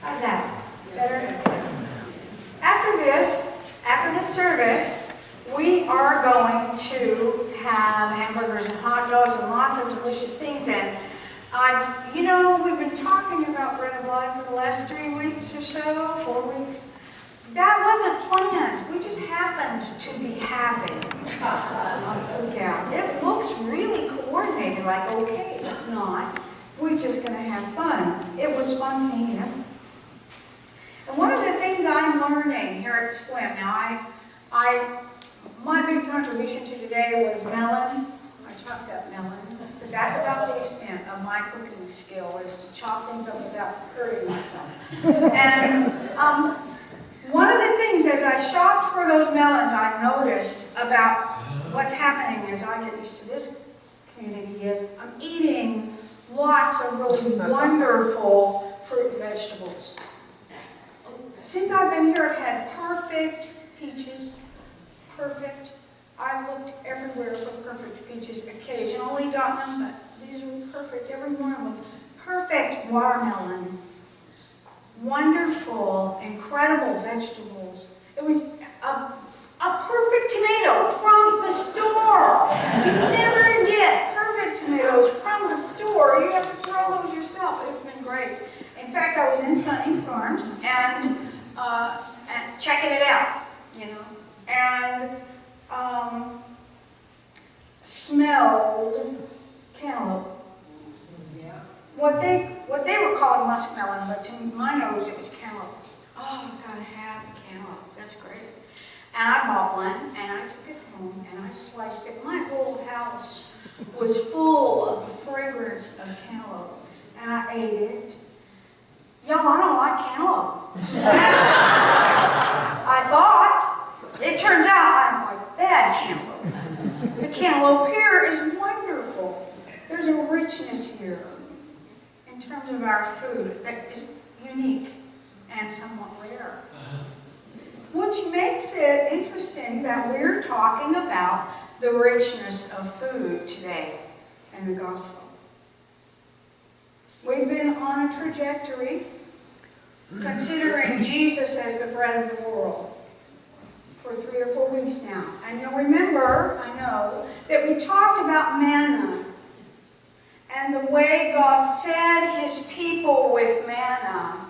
How's that? Better? After this service, we are going to have hamburgers and hot dogs and lots of delicious things. And you know, we've been talking about bread of life for the last 3 weeks or so, 4 weeks. That wasn't planned. We just happened to be having a cookout. It looks really coordinated, like, okay, if not, we're just going to have fun. It was spontaneous. And one of the things I'm learning here at Swim, now my big contribution to today was melon. I chopped up melon. But that's about the extent of my cooking skill, is to chop things up without hurting myself. And one of the things, as I shopped for those melons, I noticed about what's happening as I get used to this community is I'm eating lots of really wonderful fruit and vegetables. Since I've been here, I've had perfect peaches. Perfect. I've looked everywhere for perfect peaches, occasionally gotten them, but these were perfect, every one of them. Perfect watermelon. Wonderful, incredible vegetables. It was a perfect tomato from the store. You never get perfect tomatoes from the store. You have to grow those yourself. It's been great. In fact, I was in Sunny Farms and checking it out, you know, and smelled cantaloupe. What they were calling muskmelon, but to my nose it was cantaloupe. Oh, I've got to have cantaloupe. That's great. And I bought one, and I took it home, and I sliced it. My whole house was full of the fragrance of cantaloupe, and I ate it. Y'all, I don't like cantaloupe. I thought. It turns out I don't like bad cantaloupe. The cantaloupe here is wonderful. There's a richness here in terms of our food that is unique and somewhat rare. Which makes it interesting that we're talking about the richness of food today in the gospel. We've been on a trajectory considering Jesus as the bread of the world for 3 or 4 weeks now. And you'll remember, I know, that we talked about manna and the way God fed his people with manna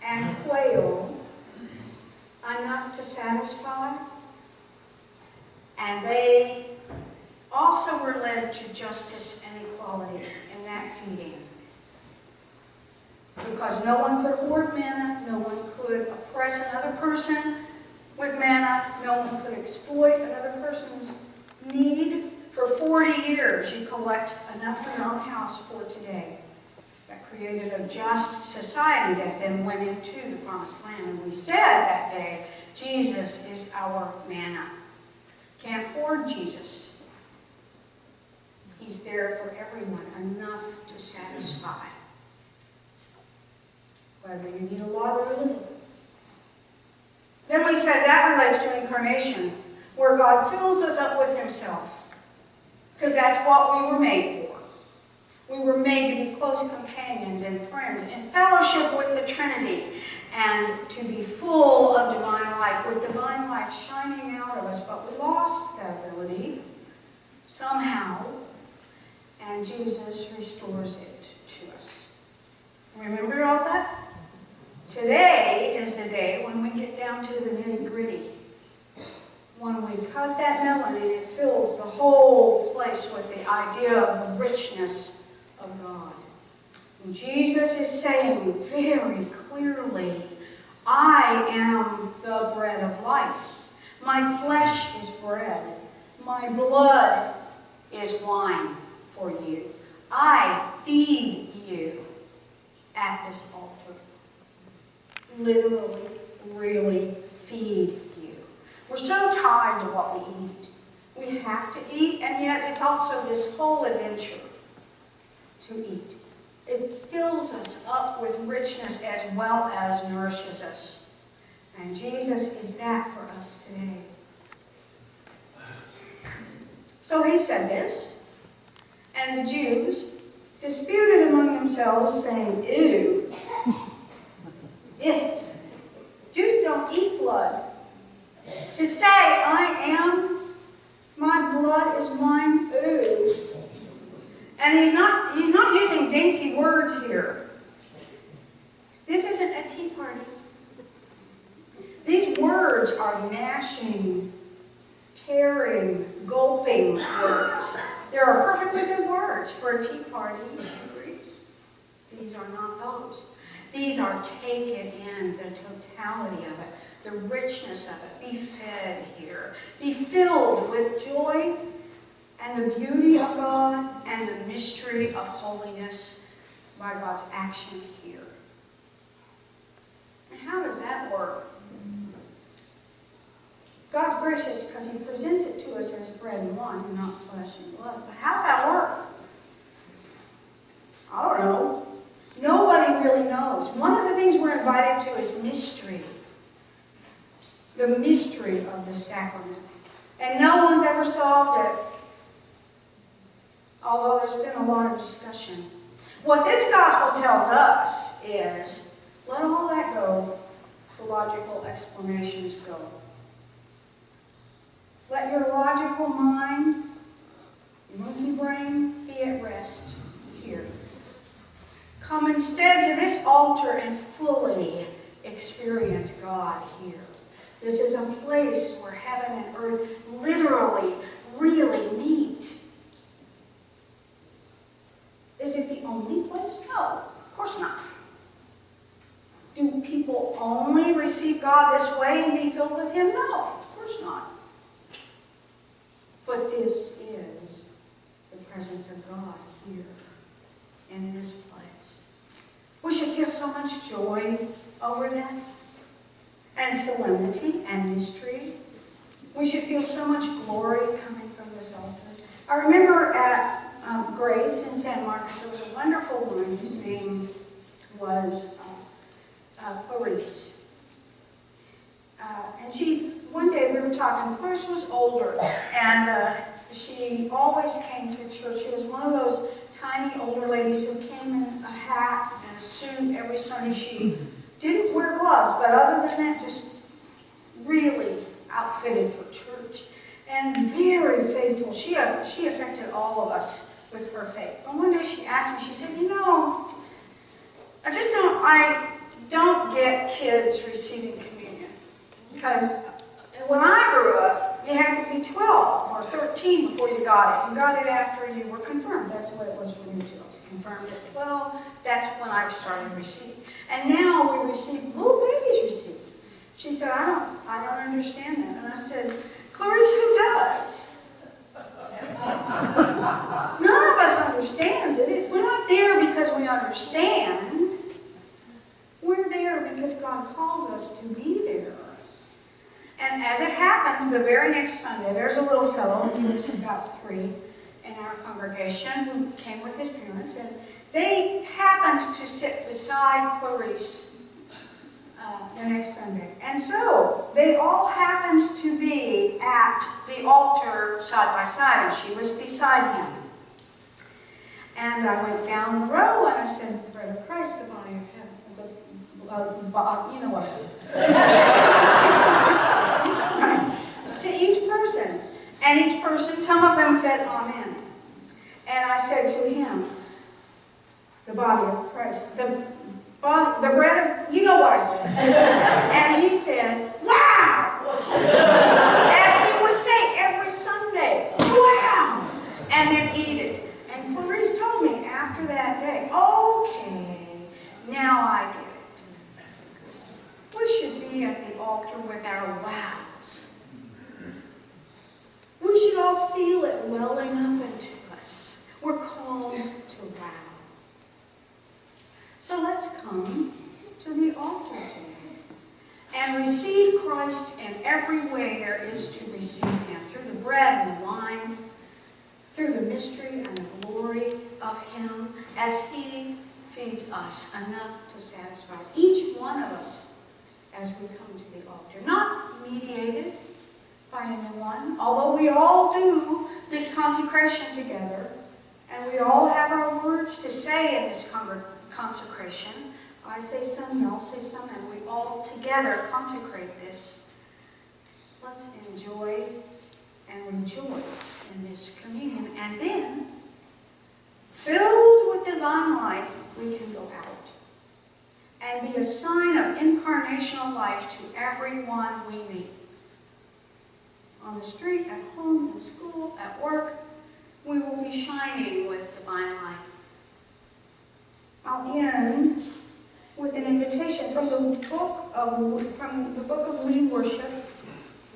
and quail enough to satisfy. And they also were led to justice and equality in that feeding. Because no one could hoard manna, no one could oppress another person with manna, no one could exploit another person's need. For 40 years, you collect enough for your own house for today. That created a just society that then went into the promised land. And we said that day, Jesus is our manna. Can't hoard Jesus. He's there for everyone, enough to satisfy. Whether you need a lot or a little. Then we said that relates to incarnation, where God fills us up with himself. Because that's what we were made for. We were made to be close companions and friends in fellowship with the Trinity and to be full of divine life, with divine life shining out of us. But we lost that ability somehow, and Jesus restores it to us. Remember all that? Today is the day when we get down to the nitty-gritty. When we cut that melon and it fills the whole place with the idea of the richness of God. And Jesus is saying very clearly, I am the bread of life. My flesh is bread. My blood is wine for you. I feed you at this altar. Literally, really feed you. We're so tied to what we eat. We have to eat, and yet it's also this whole adventure to eat. It fills us up with richness as well as nourishes us. And Jesus is that for us today. So he said this, and the Jews disputed among themselves, saying, ew, Jews don't eat blood. To say, I am, my blood is mine, ooh. And he's not using dainty words here. This isn't a tea party. These words are gnashing, tearing, gulping words. There are perfectly good words for a tea party in Greece. These are not those. These are take it in, the totality of it, the richness of it. Be fed here. Be filled with joy and the beauty of God and the mystery of holiness by God's action here. And how does that work? God's gracious because he presents it to us as bread and wine, and not flesh and blood. But how does that work? I don't know. Nobody really knows. One of the things we're invited to is mystery. The mystery of the sacrament. And no one's ever solved it. Although there's been a lot of discussion. What this gospel tells us is, let all that go. The logical explanations go. Let your logical mind, your monkey brain, be at rest here. Come instead to this altar and fully experience God here. This is a place where heaven and earth literally, really meet. Is it the only place? No, of course not. Do people only receive God this way and be filled with him? No, of course not. But this is the presence of God here in this place. We should feel so much joy over that, and solemnity and mystery. We should feel so much glory coming from this altar. I remember at Grace in San Marcos, there was a wonderful woman whose name was Clarice. And one day we were talking, Clarice was older, and she always came to church. She was one of those tiny older ladies who came in a hat and a suit every Sunday. She didn't wear gloves, but other than that, just really outfitted for church. And very faithful. She affected all of us with her faith. But one day she asked me, she said, you know, I don't get kids receiving communion. Because when I grew up, you had to be 12 or 13 before you got it. You got it after you were confirmed. That's the way it was for me too. I was confirmed at 12. That's when I started receiving. And now we receive, little babies receive. She said, I don't understand that. And I said, Clarice, who does? None of us understands it. We're not there because we understand. We're there because God calls us to be there. And as it happened, the very next Sunday, there's a little fellow, he was about 3 in our congregation, who came with his parents, and they happened to sit beside Clarice the next Sunday. And so, they all happened to be at the altar side by side, and she was beside him. And I went down the row, and I said, Brother Christ, the body of heaven, you know what I said. To each person. And each person, some of them said, Amen. And I said to him, the body of Christ, the bread of, you know what I said. And he said, wow! As he would say every Sunday, wow! And then eat it. And Clarice told me after that day, okay, now I get it. We should be at the altar with our wows. We should all feel it welling up into us. We're called to wow. So let's come to the altar today and receive Christ in every way there is to receive him. Through the bread and the wine, through the mystery and the glory of him as he feeds us enough to satisfy each one of us as we come to the altar. Not mediated by anyone, although we all do this consecration together, and we all have our words to say in this consecration. I say some, y'all say some, and we all together consecrate this. Let's enjoy and rejoice in this communion. And then, filled with divine light, we can go out and be a sign of incarnational life to everyone we meet. On the street, at home, in school, at work, we will be shining with divine light. I'll end with an invitation from the book of We Worship,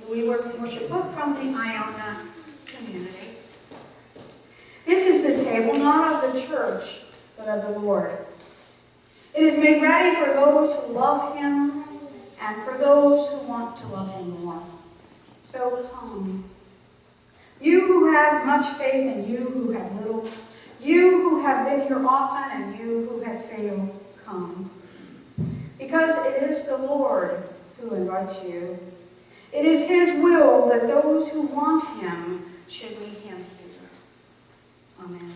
the We Worship book from the Iona community. This is the table not of the church, but of the Lord. It is made ready for those who love Him and for those who want to love Him more. So come. You who have much faith and you who have little, you who have been here often and you who have failed, come. Because it is the Lord who invites you. It is His will that those who want Him should meet Him here. Amen.